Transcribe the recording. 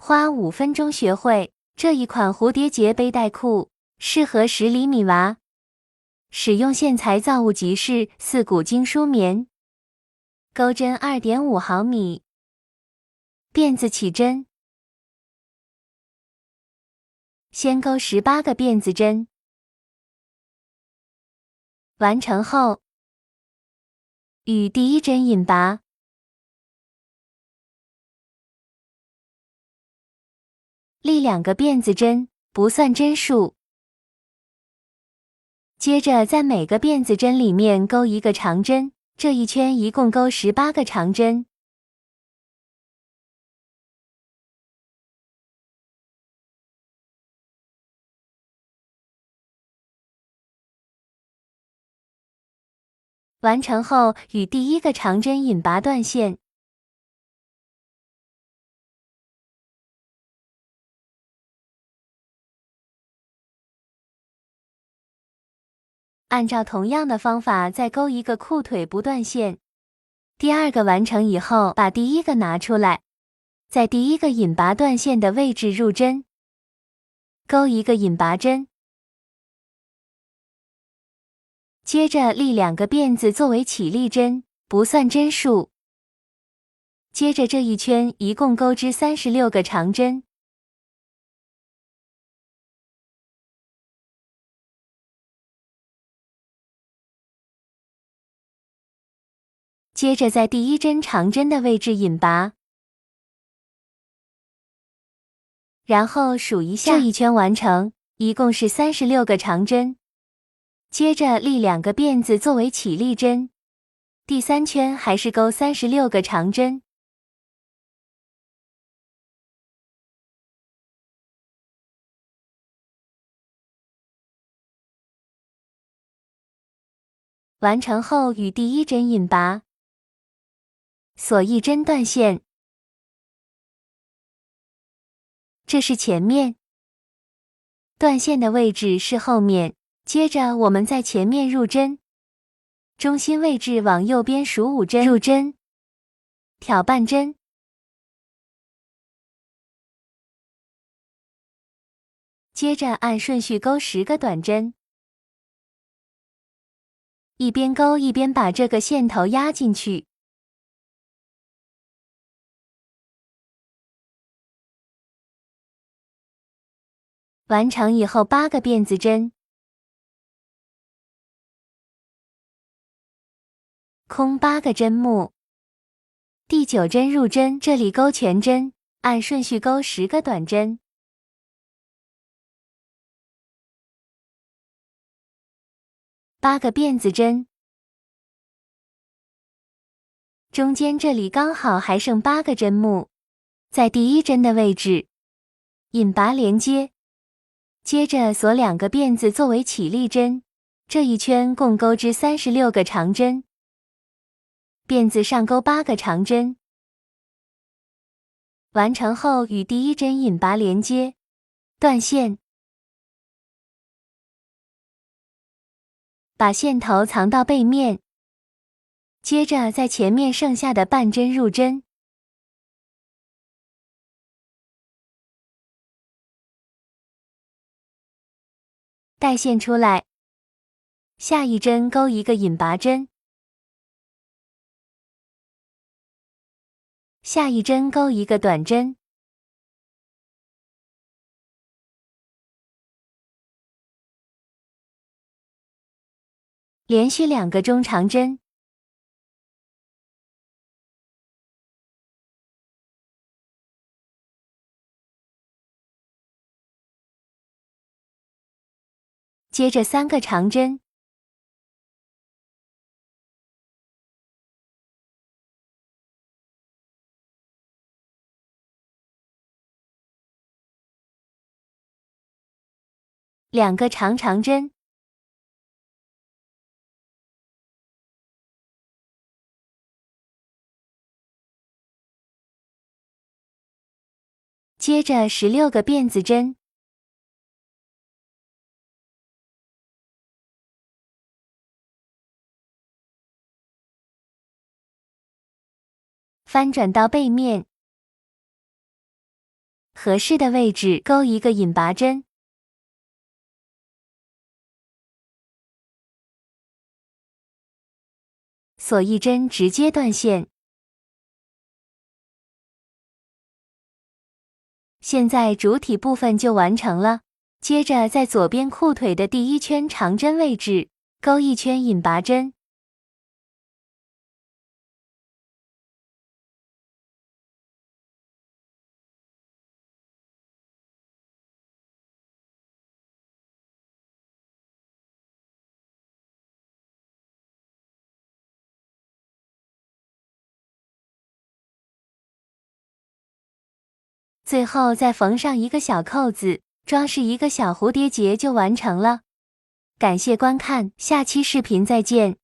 花5分钟学会这一款蝴蝶结背带裤，适合10厘米娃。使用线材造物集市4股精梳棉，钩针 2.5 毫米，辫子起针，先钩18个辫子针，完成后，与第一针引拔。立2个辫子针，不算针数。接着在每个辫子针里面钩1个长针，这一圈一共钩18个长针。完成后，与第一个长针引拔断线。按照同样的方法再钩1个裤腿不断线。第2个完成以后，把第1个拿出来，在第1个引拔断线的位置入针，钩1个引拔针，接着立2个辫子作为起立针，不算针数。接着这一圈一共钩织36个长针。接着在第1针长针的位置引拔，然后数一下，这一圈完成，一共是36个长针。接着立2个辫子作为起立针，第3圈还是钩36个长针。完成后与第1针引拔，锁1针断线。这是前面，断线的位置是后面。接着我们在前面入针，中心位置往右边数5针入针，挑半针，接着按顺序钩10个短针，一边钩一边把这个线头压进去。完成以后8个辫子针，空8个针目，第9针入针，这里钩全针，按顺序钩10个短针，8个辫子针，中间这里刚好还剩8个针目，在第1针的位置引拔连接，接着锁2个辫子作为起立针，这一圈共钩织36个长针，辫子上钩8个长针。完成后与第1针引拔连接，断线，把线头藏到背面，接着在前面剩下的半针入针，带线出来，下一针钩1个引拔针，下一针钩1个短针，连续2个中长针，接着3个长针，2个长针，接着16个辫子针，翻转到背面，合适的位置钩一个引拔针，锁一针，直接断线。现在主体部分就完成了。接着在左边裤腿的第一圈长针位置钩一圈引拔针，最后再缝上一个小扣子，装饰一个小蝴蝶结就完成了。感谢观看，下期视频再见。